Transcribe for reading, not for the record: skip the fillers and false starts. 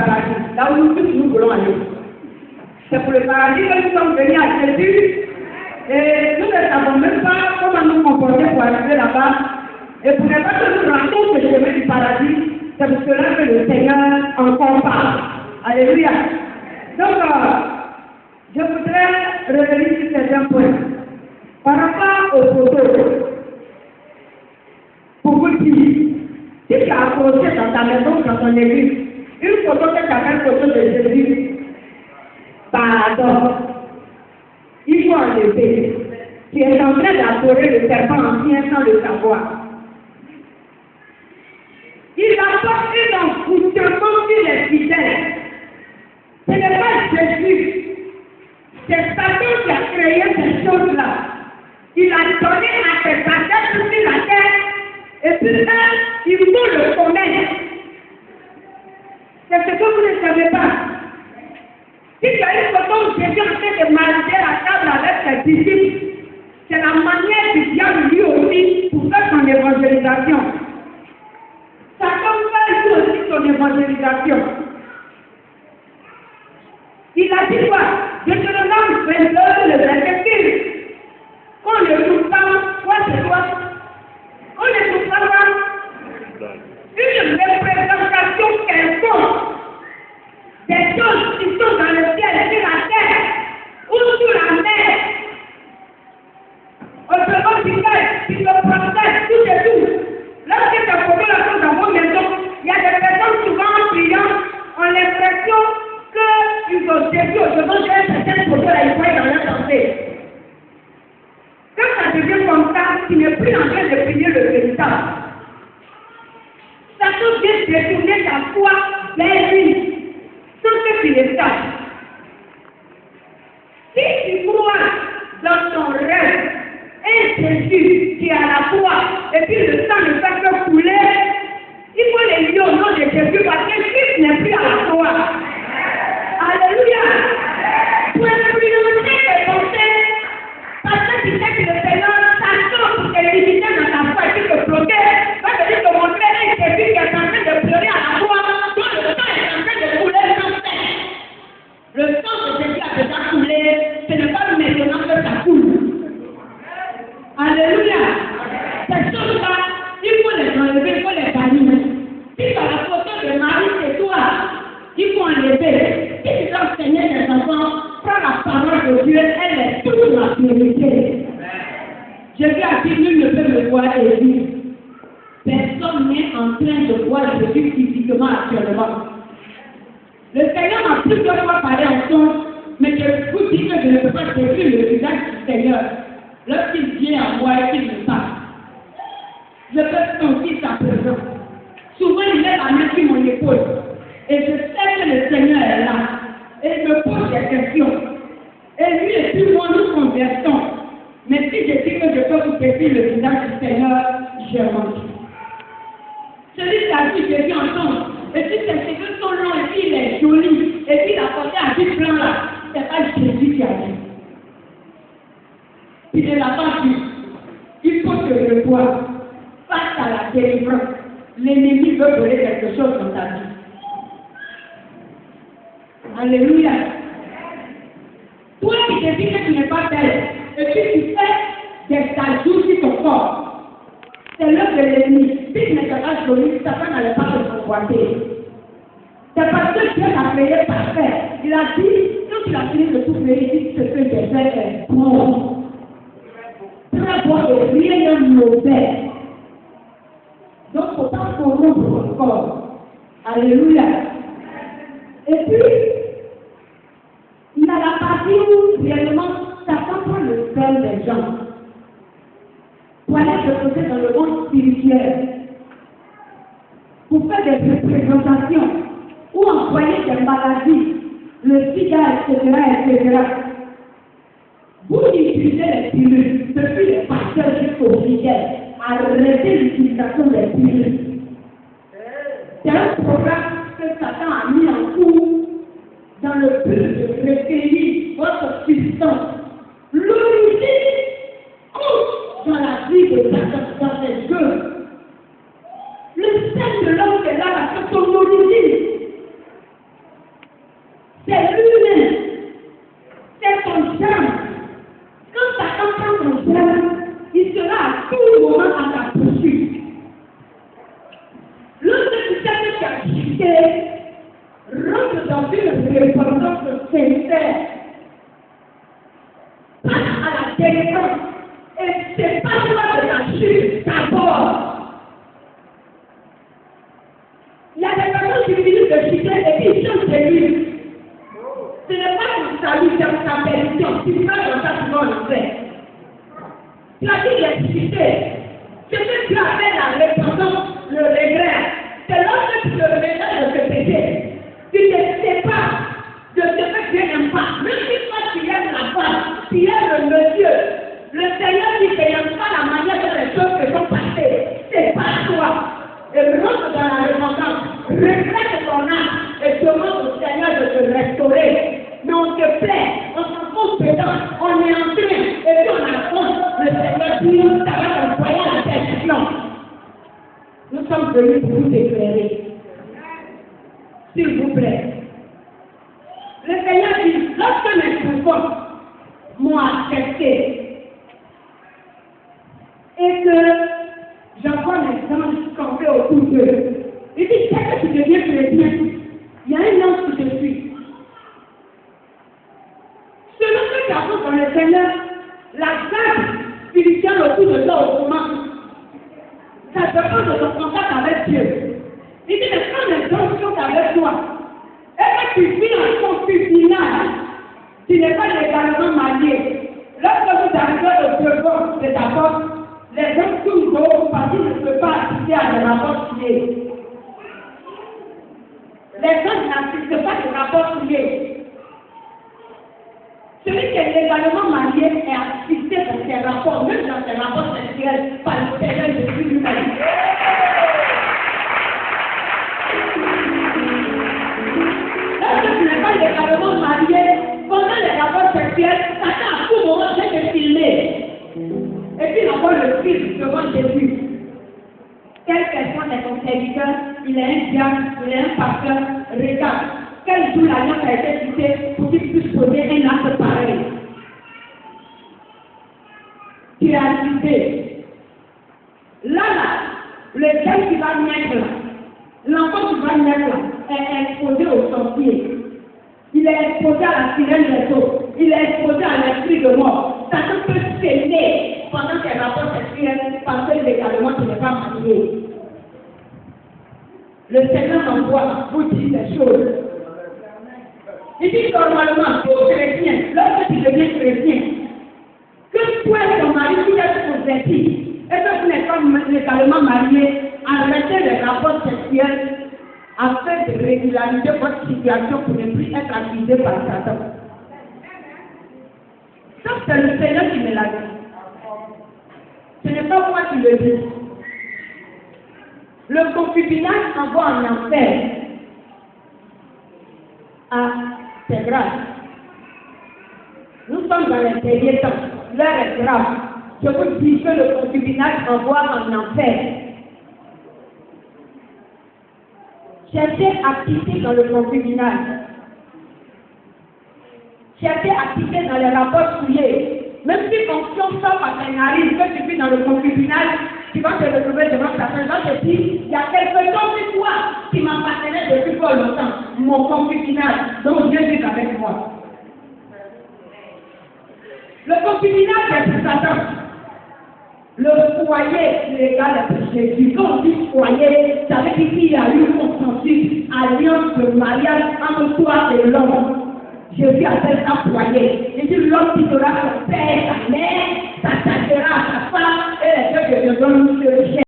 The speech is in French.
paradis, là où nous tous nous voulons aller. C'est pour le paradis que nous sommes venus à Jésus. Et nous ne savons même pas comment nous comporter pour arriver là-bas. Et pour ne pas que nous rentons le chemin du paradis, c'est pour cela que le Seigneur encore parle. Alléluia. Donc, je voudrais revenir sur certains points. Par rapport aux photos, pour vous dire, si tu as accroché dans ta maison, dans ton église, une photo que tu as fait, une photo de Jésus, pardon, il faut enlever. Tu es en train d'adorer le serpent ancien sans le savoir. Il apporte un envoûtement sur les fidèles. Ce n'est pas Jésus. C'est Satan qui a créé ces choses-là. Il a donné à ses adeptes sur la terre. Et puis eux, ils vont le connaître. C'est ce que vous ne savez pas. Si tu as une photo où Jésus est en train de manger à table avec ses disciples, c'est la manière du diable lui aussi pour faire son évangélisation. Satan fait lui aussi son évangélisation. Il a dit quoi? Deutéronome 22, le verset 15. On ne trouve pas, quoi c'est quoi? On ne trouve pas une représentation quelconque des choses qui sont dans le ciel, sur la terre, ou sur la mer. Autrement dit, si le procès, tout et tout. Lorsque tu as posé la chose dans vos maisons, il y a des personnes souvent en priant, ont l'impression qu'ils ont Jésus au-devant de certaines photos là, ils voient dans leur pensée. Quand ça devient comme ça, tu n'es plus en train de prier le véritable. Ça peut bien détourner ta foi vers lui, sans que tu le saches. Si tu crois dans ton rêve, un Jésus qui est à la foi, et puis le sang ne fait que couler, il faut les lier au nom de Jésus parce que Christ n'est plus à la foi. Alléluia. Pour influencer tes pensées, parce que tu sais que le Seigneur t'attend pour te limiter dans ta foi et te bloquer, va venir te montrer un Jésus qui est en train de pleurer à la foi, dont le sang est en train de couler sans cesse. Le sang de Jésus a déjà coulé, ce n'est pas maintenant que ça coule. Alléluia. Ces choses-là, il faut les enlever, il faut les bannir. Si par la photo de Marie, c'est toi, il faut enlever. Si tu dois enseigner tes enfants, prends la parole de Dieu, elle est toute la vérité. Jésus a dit, nul ne peut me voir et vivre. Personne n'est en train de voir Jésus physiquement actuellement. Le Seigneur m'a plusieurs fois parlé en son, mais je vous dis que je ne peux pas décrire le visage du Seigneur. Lorsqu'il vient à moi et qu'il me parle, je peux sentir sa présence. Souvent, il met la main sur mon épaule. Et je sais que le Seigneur est là. Et il me pose des questions. Et lui et puis moi, nous conversons. Mais si je dis que je peux vous décrire le visage du Seigneur, je mens. Celui qui a dit Jésus ensemble. Et puis ses cheveux sont longs et puis il est joli. Et puis il a porté un petit blanc là. C'est pas Jésus qui a dit. Il ne l'a pas dit. Il faut que je vois face à la délivrance. L'ennemi veut voler quelque chose dans ta vie. Alléluia. Toi qui te dis que tu n'es pas belle, et puis tu fais des ajouts sur ton corps. C'est l'œuvre de l'ennemi. Si tu n'es pas jolie, Satan n'allait pas te convoiter. C'est parce que Dieu t'a créé parfait. Il a dit, quand tu as fini de tout créer, il dit ce que j'ai fait est bon. Très bon et rien de mauvais. Donc, il ne faut pas corrompre ton corps. Alléluia. Et puis, il y a la partie où réellement Satan prend le cœur des gens pour aller se poser dans le monde spirituel, pour faire des représentations ou envoyer des maladies, le sida, etc. Vous utilisez les pilules, depuis les pasteurs jusqu'aux fidèles, arrêtez l'utilisation des pilules. C'est un programme que Satan a mis en cours dans le but de recueillir votre substance. L'origine couche dans la vie de Satan, dans ses jeux. Le sel de l'homme est là parce que son origine. Tu as dit l'excité. Ce que tu appelles la repentance, le regret, c'est lorsque tu te remets de ce péché. Tu ne sépares de ce que Dieu n'aime pas. Même si toi tu aimes la femme, tu aimes le monsieur, le Seigneur dit qu'il n'aime pas la manière dont les choses se sont passées. C'est pas toi. Et rentre dans la repentance, regrette ton âme et demande au Seigneur de te restaurer. Mais on te plaît, on s'en fout dedans, on est en train, et puis on avance. Le Seigneur dit, ça va t'envoyer à la perdition. Nous sommes venus pour vous éclairer. S'il vous plaît. Le Seigneur dit, lorsque mes enfants m'ont accepté et que j'envoie mes anges camper autour d'eux, il dit, dès que tu deviens chrétien, il y a un ange qui te suit. Selon ce qu'avance dans le Seigneur, la grâce spirituelle autour de toi au moment, ça dépend de ton contact avec Dieu. Il dit, mais quand les anges sont avec toi, et que tu vis en concubinage, tu n'es pas légalement marié. Lorsque vous arrivez au devant de ta porte, les gens tournent dehors parce qu'ils ne peuvent pas assister à des rapports liés. Les gens n'assistent pas à des rapports liés. Celui qui est légalement marié est assisté dans ses rapports, même dans ses rapports sexuels, par le Seigneur Jésus lui-même. Lorsque tu n'es pas légalement marié, pendant les rapports sexuels, Satan à tout moment vient te filmer. Et puis il envoie le film devant Jésus. Quelle personne est ton serviteur? Il est un diable, il est un pasteur. Regarde, quel jour l'alliance a été citée pour qu'il puisse poser un acte pareil. Tu as cité. Là, le diable qui va naître là, l'enfant qui va naître là, est exposé au sorcier. Il est exposé à la sirène des eaux. Il est exposé à l'esprit de mort. Satan peut s'aimer pendant qu'elle rapporte sexuelle parce que légalement tu n'es pas marié. Le Seigneur m'envoie vous dire des choses. Il dit normalement, tout chrétien, lorsque tu deviens chrétien, que toi et ton mari, vous êtes convertis, et que vous n'êtes pas légalement marié, arrêtez les rapports sexuels afin de régulariser votre situation pour ne plus être accusé par Satan. Ça, c'est le Seigneur qui me l'a dit. Ce n'est pas moi qui le dis. Le concubinage envoie en enfer. Ah, c'est grave. Nous sommes dans les derniers temps. L'heure est grave. Je vous dis que le concubinage envoie en enfer. Cherchez à quitter dans le concubinage. Cherchez à quitter dans les rapports souillés. Même si fonction sort par tes narines, que tu vis dans le concubinage, tu vas te retrouver devant ta femme. Je te dis, il y a quelque chose de toi qui m'appartenait depuis fort longtemps. Mon concubinage, donc Dieu vit avec moi. Le concubinage est pour Satan. Le foyer légal est pour Jésus. Quand on dit foyer, ça veut dire qu'il y a eu consensus, alliance de mariage entre toi et l'homme. Jésus appelle ça foyer. Il dit l'homme qui sera son père, sa mère, s'attachera à sa femme et les deux deviendront le chef.